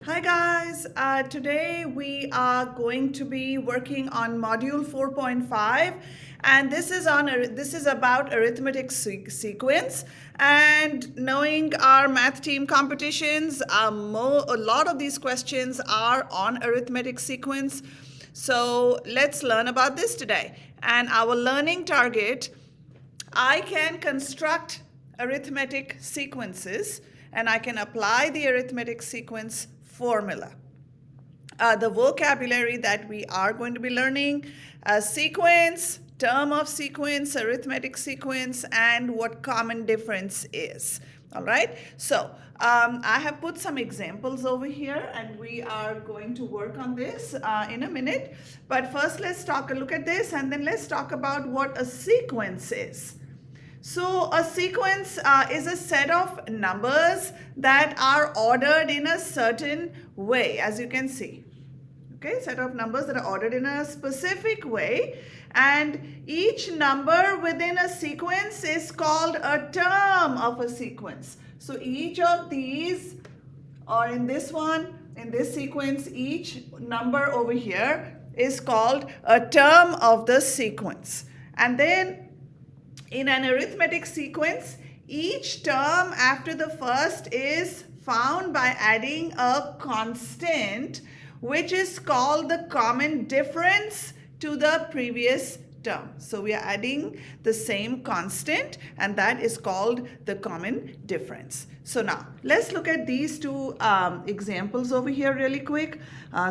Hi guys, today we are going to be working on module 4.5 and this is about arithmetic sequence, and knowing our math team competitions, a lot of these questions are on arithmetic sequence. So let's learn about this today. And our learning target, I can construct arithmetic sequences and I can apply the arithmetic sequence formula. The vocabulary that we are going to be learning: sequence, term of sequence, arithmetic sequence, and what common difference is. All right, so I have put some examples over here and we are going to work on this in a minute. But first let's take a look at this and then let's talk about what a sequence is. So a sequence is a set of numbers that are ordered in a certain way, as you can see. Okay, set of numbers that are ordered in a specific way, and each number within a sequence is called a term of a sequence. So each of these, or in this sequence, each number over here is called a term of the sequence. And then in an arithmetic sequence, each term after the first is found by adding a constant, which is called the common difference to the previous term. So we are adding the same constant and that is called the common difference. So now let's look at these two examples over here really quick.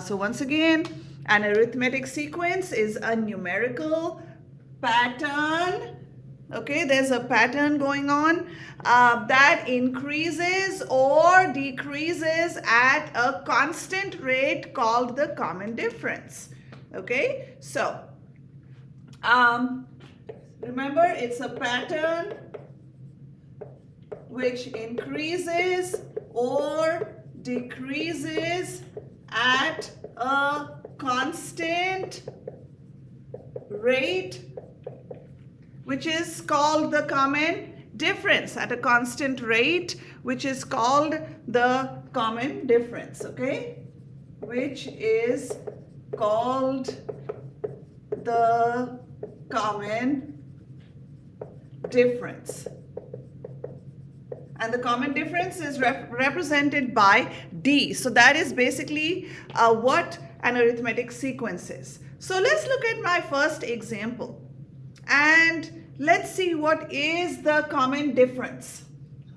So once again, an arithmetic sequence is a numerical pattern. Okay, there's a pattern going on that increases or decreases at a constant rate called the common difference. Okay, so remember, it's a pattern which increases or decreases at a constant rate, which is called the common difference, at a constant rate, which is called the common difference, okay? Which is called the common difference. And the common difference is represented by D. So that is basically what an arithmetic sequence is. So let's look at my first example. And let's see what is the common difference.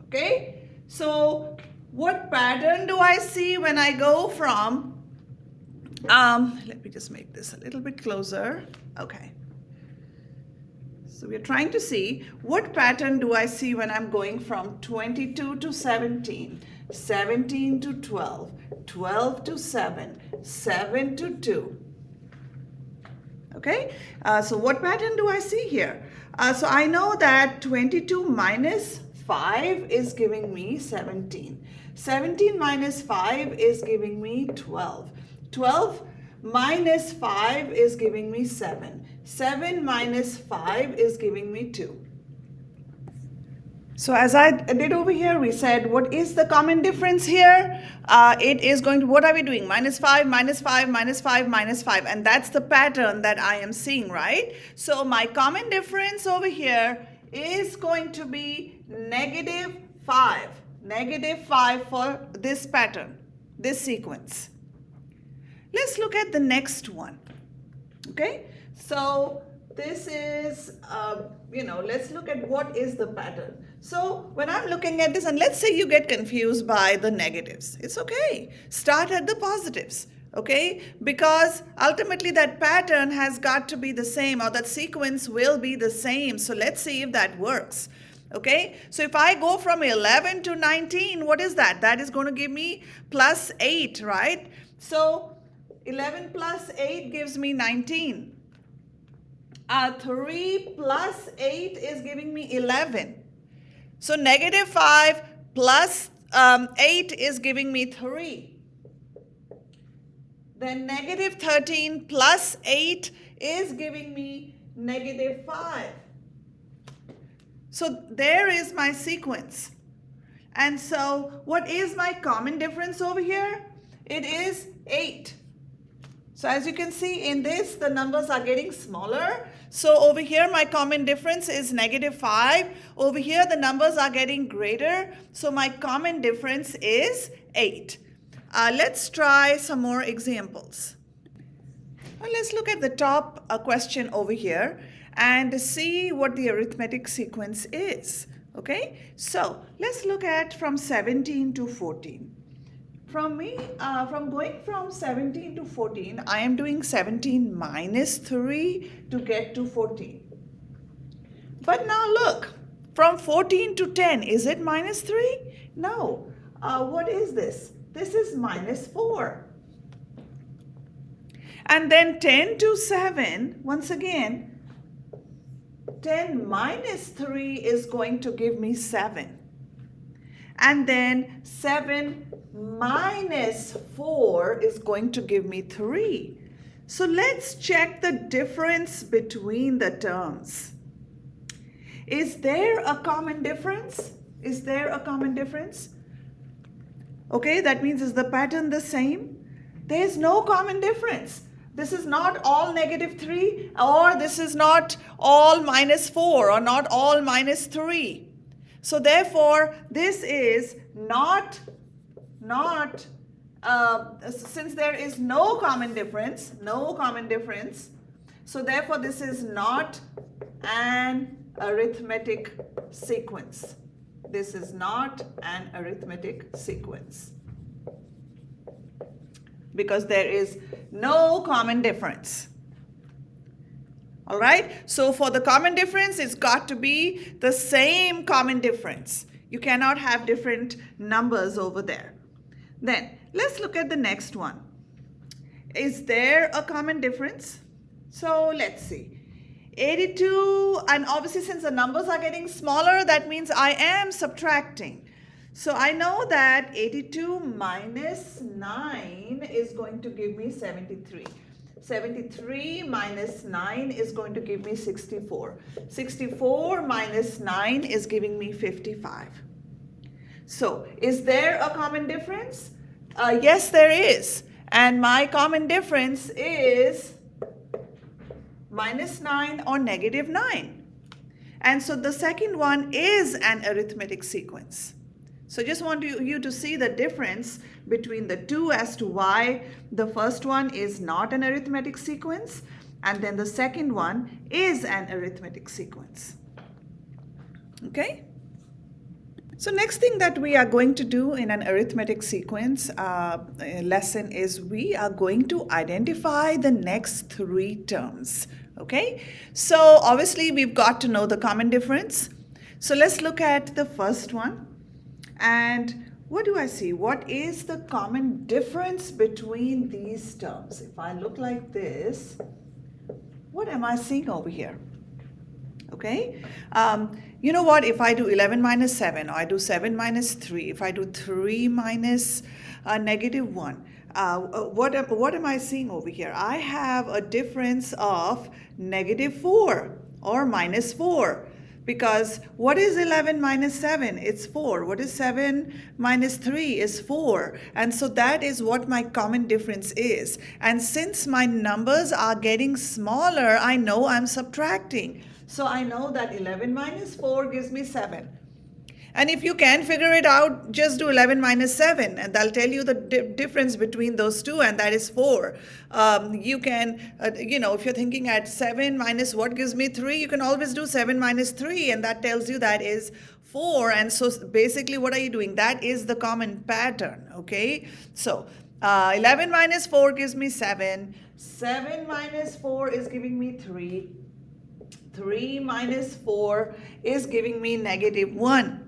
Okay, so what pattern do I see when I go from, let me just make this a little bit closer. Okay, so we're trying to see what pattern do I see when I'm going from 22 to 17, 17 to 12, 12 to 7, 7 to 2. Okay, so what pattern do I see here? So I know that 22 minus 5 is giving me 17. 17 minus 5 is giving me 12. 12 minus 5 is giving me 7. 7 minus 5 is giving me 2. So as I did over here, we said, what is the common difference here? It is going to, what are we doing? Minus 5, minus 5, minus 5, minus 5. And that's the pattern that I am seeing, right? So my common difference over here is going to be negative 5. Negative 5 for this pattern, this sequence. Let's look at the next one. Okay? So this is, let's look at what is the pattern. So when I'm looking at this, and let's say you get confused by the negatives, it's okay. Start at the positives, okay? Because ultimately that pattern has got to be the same, or that sequence will be the same. So let's see if that works. Okay, so if I go from 11 to 19, what is that? That is going to give me plus 8, right? So 11 plus 8 gives me 19. 3 plus 8 is giving me 11. So negative 5 plus 8 is giving me 3. Then negative 13 plus 8 is giving me negative 5. So there is my sequence. And so what is my common difference over here? It is 8. So as you can see in this, the numbers are getting smaller. So over here, my common difference is -5. Over here, the numbers are getting greater. So my common difference is 8. Let's try some more examples. Well, let's look at the top question over here and see what the arithmetic sequence is. Okay, so let's look at from 17 to 14. From going from 17 to 14, I am doing 17 minus 3 to get to 14. But now look, from 14 to 10, is it minus 3? No. What is this? This is minus 4. And then 10 to 7, once again, 10 minus 3 is going to give me 7. And then 7 minus 4 is going to give me 3. So let's check the difference between the terms. Is there a common difference? Is there a common difference? Okay, that means is the pattern the same? There is no common difference. This is not all -3, or this is not all -4, or not all -3. So therefore, this is not since there is no common difference, so therefore this is not an arithmetic sequence. This is not an arithmetic sequence because there is no common difference. All right, so for the common difference, it's got to be the same common difference. You cannot have different numbers over there. Then let's look at the next one. Is there a common difference? So let's see. 82, and obviously since the numbers are getting smaller, that means I am subtracting. So I know that 82 minus 9 is going to give me 73. 73 minus 9 is going to give me 64. 64 minus 9 is giving me 55. So is there a common difference? Yes, there is. And my common difference is -9 or -9. And so the second one is an arithmetic sequence. So just want you to see the difference between the two as to why the first one is not an arithmetic sequence and then the second one is an arithmetic sequence. Okay? So next thing that we are going to do in an arithmetic sequence lesson is we are going to identify the next 3 terms. Okay? So obviously we've got to know the common difference. So let's look at the first one. And what do I see? What is the common difference between these terms? If I look like this, what am I seeing over here? Okay, you know what? If I do 11 minus 7, or I do 7 minus 3, if I do 3 minus -1, what am I seeing over here? I have a difference of -4 or -4. Because what is 11 minus 7? It's 4. What is 7 minus 3? Is 4. And so that is what my common difference is. And since my numbers are getting smaller, I know I'm subtracting. So I know that 11 minus 4 gives me 7. And if you can figure it out, just do 11 minus 7 and that'll tell you the difference between those two, and that is 4. You can, if you're thinking at 7 minus what gives me 3, you can always do 7 minus 3 and that tells you that is 4. And so basically what are you doing? That is the common pattern, okay? So 11 minus 4 gives me 7. 7 minus 4 is giving me 3. 3 minus 4 is giving me -1.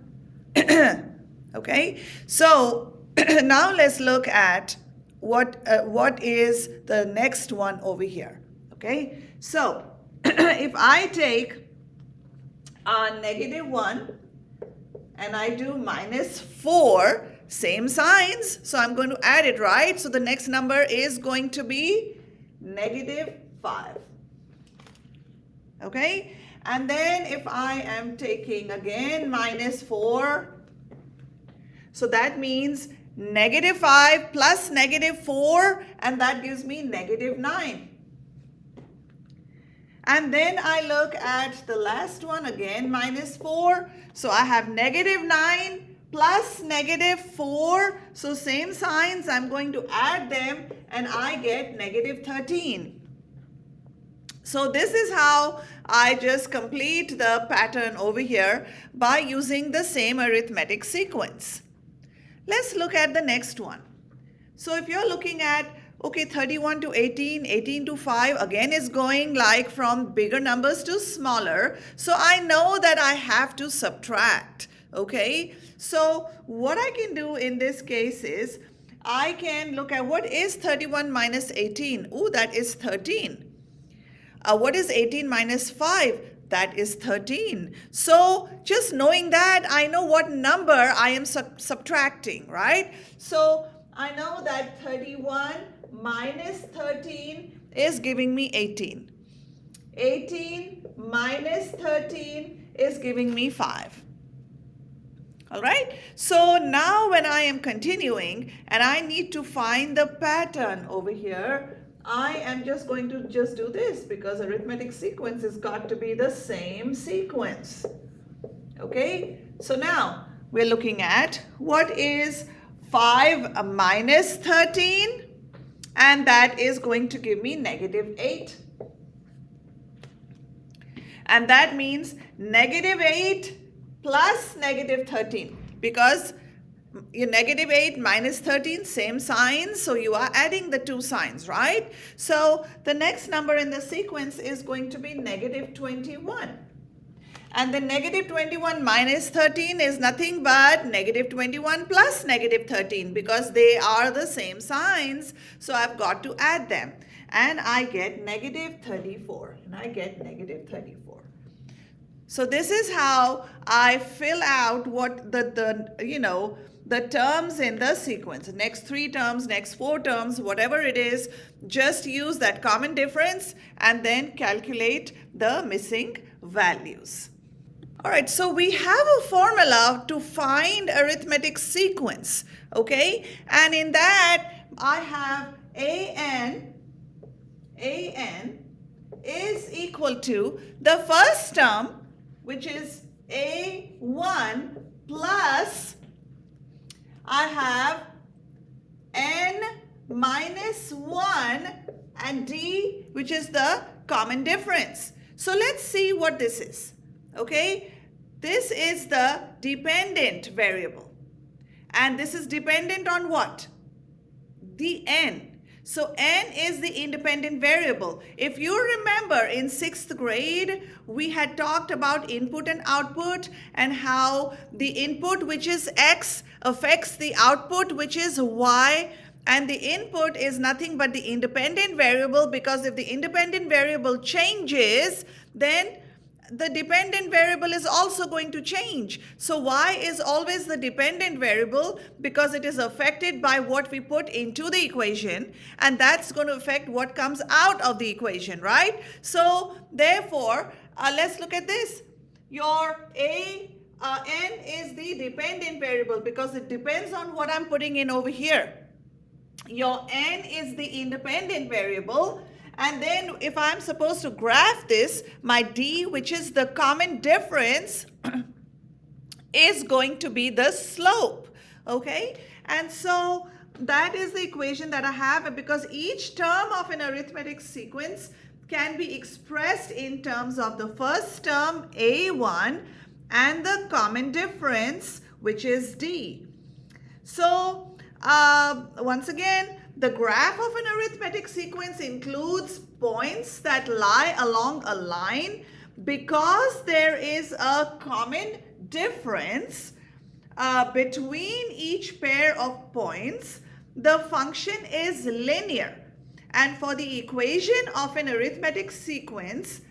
Okay, so now let's look at what is the next one over here. Okay, so if I take -1 and I do -4, same signs, so I'm going to add it, right? So the next number is going to be -5. Okay, and then if I am taking again -4, so that means negative 5 plus negative 4, and that gives me negative 9. And then I look at the last one again, minus 4. So I have negative 9 plus negative 4. So same signs, I'm going to add them and I get negative 13. So this is how I just complete the pattern over here by using the same arithmetic sequence. Let's look at the next one. So if you're looking at, okay, 31 to 18, 18 to 5, again is going like from bigger numbers to smaller. So I know that I have to subtract, okay? So what I can do in this case is, I can look at what is 31 minus 18? Ooh, that is 13. What is 18 minus 5? That is 13. So just knowing that, I know what number I am subtracting, right? So I know that 31 minus 13 is giving me 18. 18 minus 13 is giving me 5. All right. So now when I am continuing and I need to find the pattern over here, I am just going to just do this because arithmetic sequence has got to be the same sequence. Okay. So now we're looking at what is 5 minus 13, and that is going to give me negative 8. And that means negative 8 plus negative 13, because your negative 8 minus 13, same signs, so you are adding the two signs, right? So the next number in the sequence is going to be negative 21. And the negative 21 minus 13 is nothing but negative 21 plus negative 13, because they are the same signs, so I've got to add them. And I get negative 34. And I get negative 34. So this is how I fill out what the terms in the sequence. Next 3 terms, next 4 terms, whatever it is, just use that common difference and then calculate the missing values. All right, so we have a formula to find arithmetic sequence, okay? And in that, I have AN is equal to the first term, which is A1 plus I have N minus 1 and D, which is the common difference. So let's see what this is. Okay, this is the dependent variable. And this is dependent on what? The N. So N is the independent variable. If you remember in 6th grade, we had talked about input and output and how the input, which is X, affects the output, which is Y. And the input is nothing but the independent variable, because if the independent variable changes, then the dependent variable is also going to change. So Y is always the dependent variable because it is affected by what we put into the equation, and that's going to affect what comes out of the equation, right? So therefore, let's look at this. Your N is the dependent variable because it depends on what I'm putting in over here. Your N is the independent variable. And then if I'm supposed to graph this, my D, which is the common difference, is going to be the slope, okay? And so that is the equation that I have, because each term of an arithmetic sequence can be expressed in terms of the first term, A1, and the common difference, which is D. So once again, the graph of an arithmetic sequence includes points that lie along a line because there is a common difference between each pair of points. The function is linear. And for the equation of an arithmetic sequence,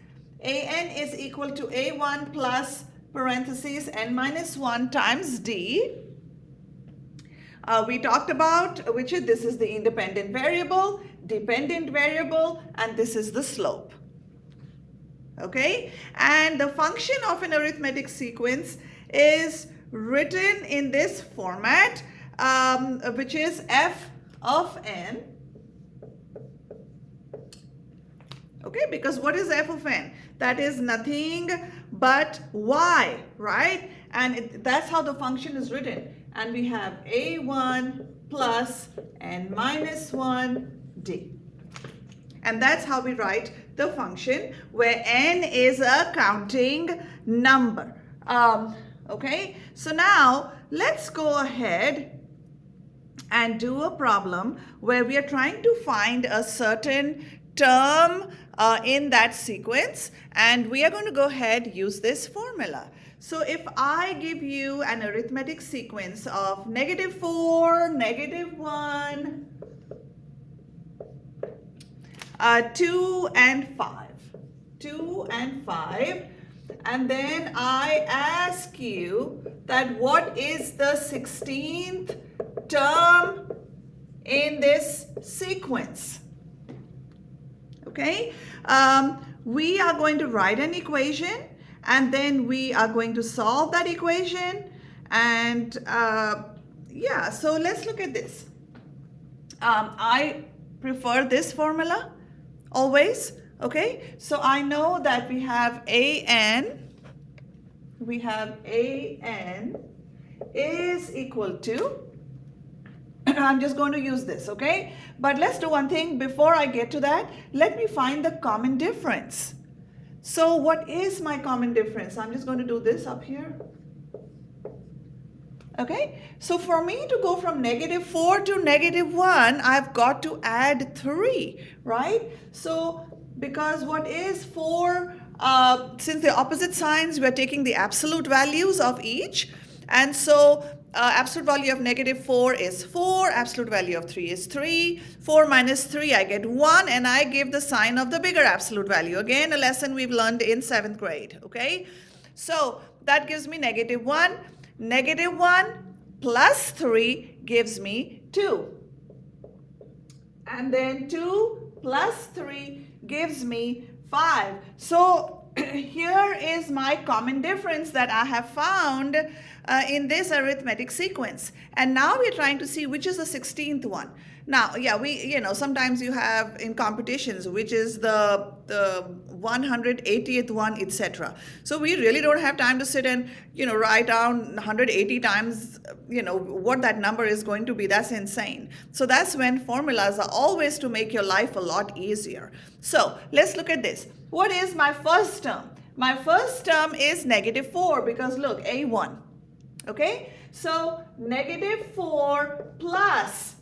AN is equal to A1 plus parentheses N minus 1 times D. We talked about this is the independent variable, dependent variable, and this is the slope. Okay, and the function of an arithmetic sequence is written in this format. which is f of n. Okay, because what is f of n? That is nothing but y, right? And that's how the function is written. And we have a1 plus n minus 1 d. And that's how we write the function, where n is a counting number. Okay, so now let's go ahead and do a problem where we are trying to find a certain term in that sequence, and we are going to go ahead use this formula. So if I give you an arithmetic sequence of -4, -1, 2 and 5, and then I ask you that what is the 16th term in this sequence. Okay, we are going to write an equation, and then we are going to solve that equation. And yeah, so let's look at this. I prefer this formula always. Okay, so I know that we have an is equal to, I'm just going to use this, okay? But let's do one thing before I get to that. Let me find the common difference. So what is my common difference? I'm just going to do this up here. Okay, so for me to go from -4 to -1, I've got to add 3, right? So because what is 4, since the opposite signs, we're taking the absolute values of each. And so absolute value of -4 is 4, absolute value of 3 is 3. 4 minus 3, I get 1, and I give the sign of the bigger absolute value. Again, a lesson we've learned in 7th grade, okay? So that gives me -1. -1 plus 3 gives me 2. And then 2 plus 3 gives me 5. So here is my common difference that I have found in this arithmetic sequence. And now we're trying to see which is the 16th one. Now, yeah, sometimes you have in competitions, which is the 180th one, etc. So we really don't have time to sit and, write down 180 times, what that number is going to be. That's insane. So that's when formulas are always to make your life a lot easier. So let's look at this. What is my first term? My first term is -4 because look, A1. Okay, so -4 plus,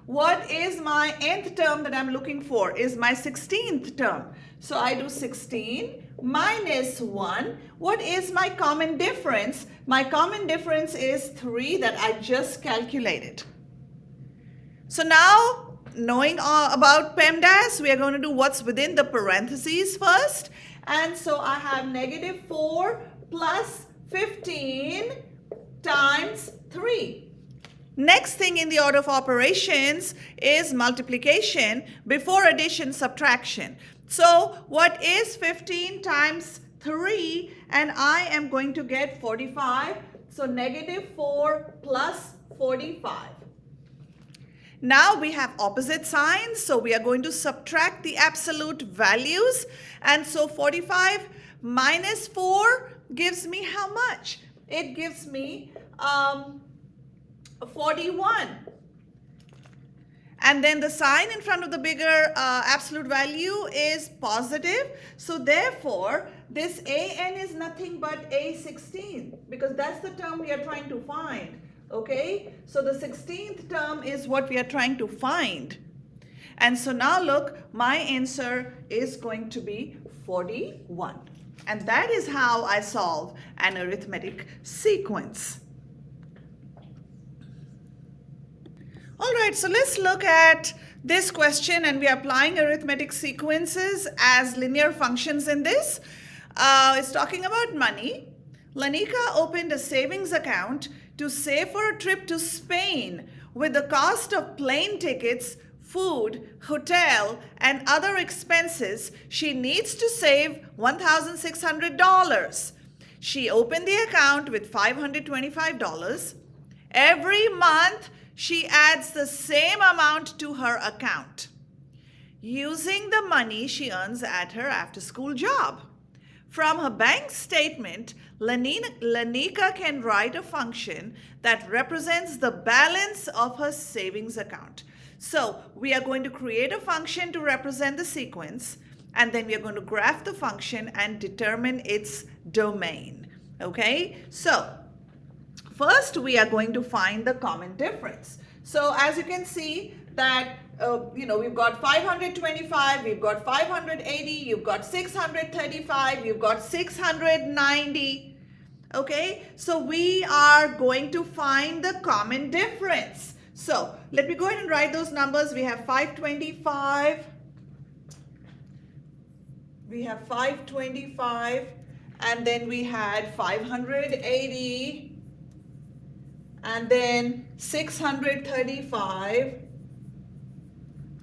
what is my nth term that I'm looking for? Is my 16th term. So I do 16 minus 1. What is my common difference? My common difference is 3 that I just calculated. So now, knowing about PEMDAS, we are going to do what's within the parentheses first. And so I have -4 plus 15 times 3. Next thing in the order of operations is multiplication before addition, subtraction. So what is 15 times 3? And I am going to get 45. So -4 plus 45. Now we have opposite signs, so we are going to subtract the absolute values. And so 45 minus 4 gives me how much? It gives me 41. And then the sign in front of the bigger absolute value is positive. So therefore, this AN is nothing but A16 because that's the term we are trying to find. Okay, so the 16th term is what we are trying to find. And so now look, my answer is going to be 41. And that is how I solve an arithmetic sequence. All right, so let's look at this question, and we are applying arithmetic sequences as linear functions in this. It's talking about money. Lanika opened a savings account to save for a trip to Spain with the cost of plane tickets, food, hotel, and other expenses. She needs to save $1,600. She opened the account with $525 Every month, she adds the same amount to her account using the money she earns at her after-school job. From her bank statement, Lanika can write a function that represents the balance of her savings account. So we are going to create a function to represent the sequence, and then we are going to graph the function and determine its domain. Okay, so first we are going to find the common difference. So as you can see that we've got 525, we've got 580, you've got 635, you've got 690. Okay, so we are going to find the common difference. So let me go ahead and write those numbers. We have 525, and then we had 580, and then 635,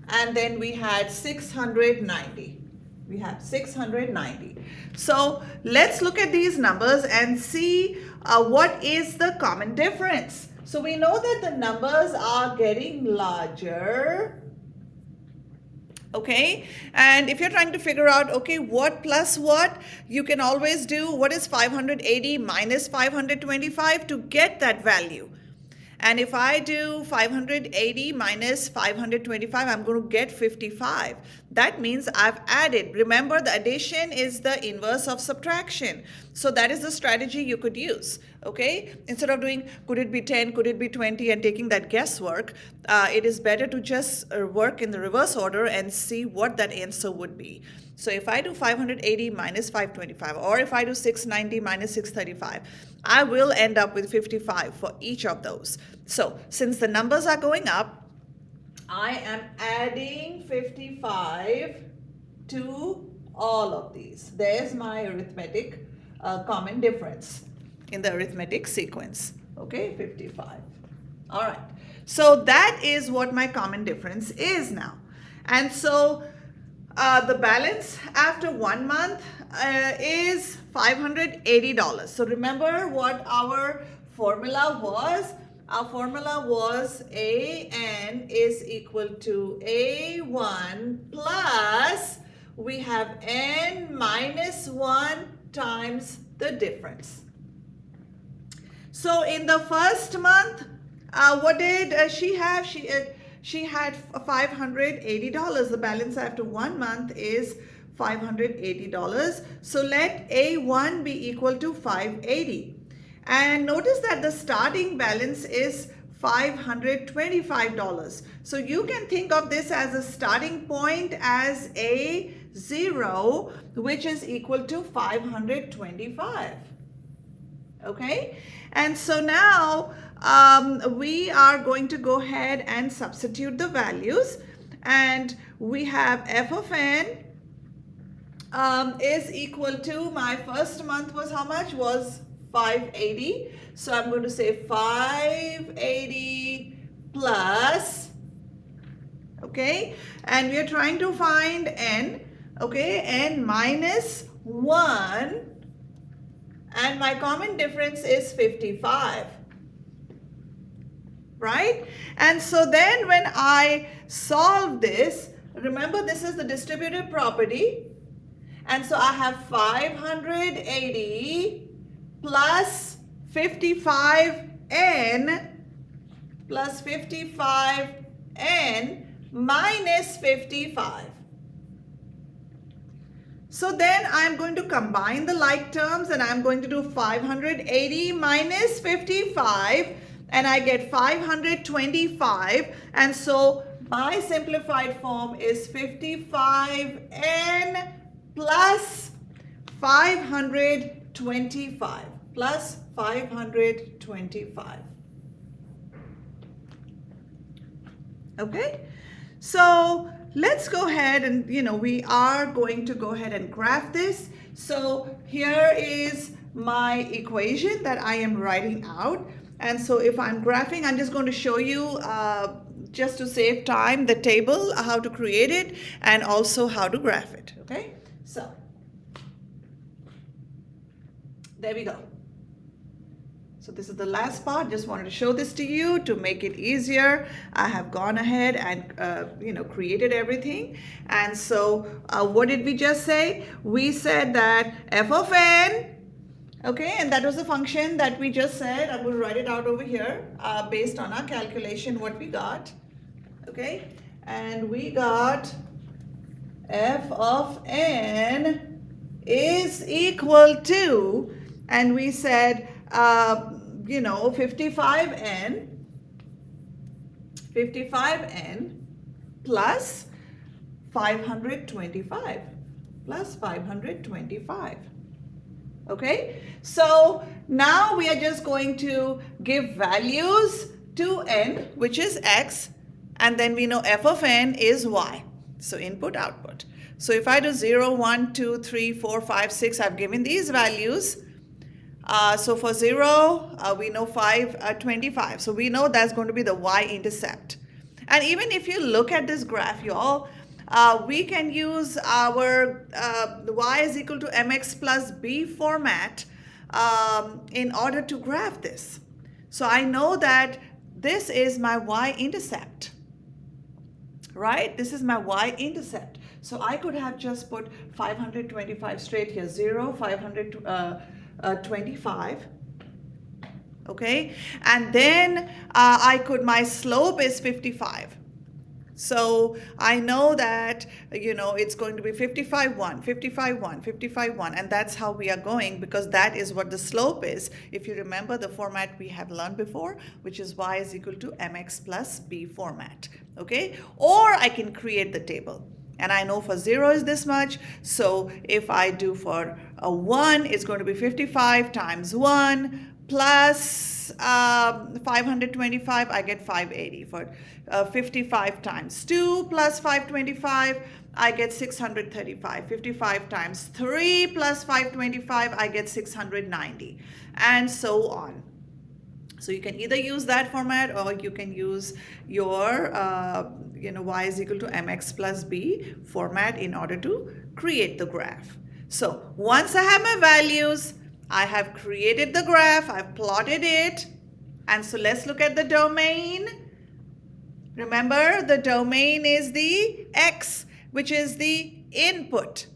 and then we had 690. We have 690. So let's look at these numbers and see what is the common difference. So we know that the numbers are getting larger. Okay, and if you're trying to figure out, okay, what plus what, you can always do what is 580 minus 525 to get that value. And if I do 580 minus 525, I'm going to get 55. That means I've added. Remember, the addition is the inverse of subtraction. So that is the strategy you could use. Okay? Instead of doing, could it be 10, could it be 20, and taking that guesswork, it is better to just work in the reverse order and see what that answer would be. So if I do 580 minus 525, or if I do 690 minus 635, I will end up with 55 for each of those. So since the numbers are going up, I am adding 55 to all of these. There's my arithmetic common difference in the arithmetic sequence. Okay, 55. All right. So that is what my common difference is now. And so the balance after 1 month is $580. So remember what our formula was. Our formula was AN is equal to A1 plus we have N minus 1 times the difference. So in the first month, what did she have? She had $580. The balance after 1 month is $580. So let A1 be equal to 580. And notice that the starting balance is $525. So you can think of this as a starting point as A0, which is equal to 525. Okay? And so now we are going to go ahead and substitute the values, and we have f of n is equal to, my first month was how much? Was 580. So I'm going to say 580 plus, okay, and we are trying to find n, okay, n minus 1, and my common difference is 55. Right? And so then when I solve this, remember this is the distributive property, and so I have 580 plus 55n plus 55n minus 55. So then I'm going to combine the like terms, and I'm going to do 580 minus 55, and I get 525, and so my simplified form is 55n plus 525 plus 525. Okay, so let's go ahead and, we are going to go ahead and graph this. So here is my equation that I am writing out. And so if I'm graphing, I'm just going to show you, just to save time, the table, how to create it, and also how to graph it. Okay, so there we go. So this is the last part. Just wanted to show this to you to make it easier. I have gone ahead and created everything. And so what did we just say? We said that f of n, okay, and that was a function that we just said. I'm going to write it out over here based on our calculation what we got. Okay, and we got f of n is equal to, and we said 55n plus 525 okay. So now we are just going to give values to n, which is x, and then we know f of n is y. So input output. So if I do 0 1 2 3 4 5 6, I've given these values. So for 0, we know 25. So we know that's going to be the y-intercept. And even if you look at this graph, y'all, we can use our y is equal to mx plus b format in order to graph this. So I know that this is my y-intercept, right? This is my y-intercept. So I could have just put 525 straight here, 0, 525, okay? And then my slope is 55. So I know that, it's going to be 55, 1, 55, 1, 55, 1, and that's how we are going, because that is what the slope is. If you remember the format we have learned before, which is y is equal to mx plus b format, okay? Or I can create the table. And I know for 0 is this much. So if I do for a 1, it's going to be 55 times 1 plus 525, I get 580. For 55 times 2 plus 525, I get 635. 55 times 3 plus 525, I get 690. And so on. So you can either use that format, or you can use your y is equal to mx plus b format in order to create the graph. So once I have my values, I have created the graph, I've plotted it, and so let's look at the domain. Remember, the domain is the x, which is the input,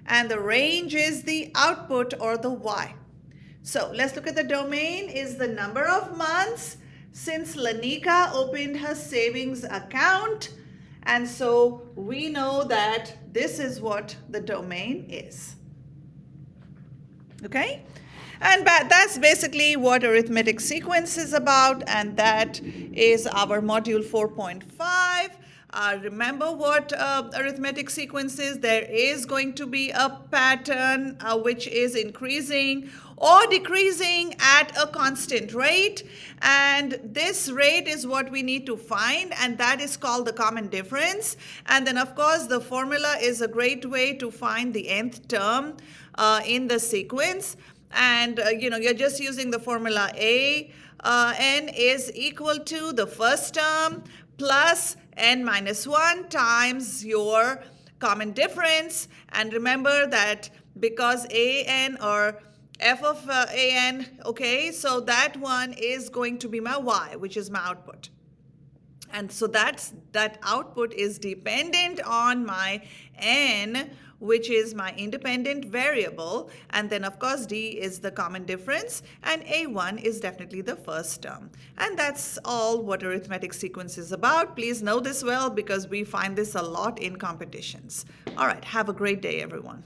and the range is the output, or the y. So let's look at the domain is the number of months since Lanika opened her savings account. And so we know that this is what the domain is. Okay? And that's basically what arithmetic sequence is about, and that is our module 4.5. Remember what arithmetic sequence is. There is going to be a pattern which is increasing or decreasing at a constant rate, and this rate is what we need to find, and that is called the common difference. And then of course the formula is a great way to find the nth term in the sequence. And you're just using the formula n is equal to the first term plus n minus 1 times your common difference. And remember that because an or f of an, okay, so that one is going to be my y, which is my output. And so that output is dependent on my n, which is my independent variable. And then of course d is the common difference, and a1 is definitely the first term. And that's all what arithmetic sequence is about. Please know this well, because we find this a lot in competitions. All right, have a great day, everyone.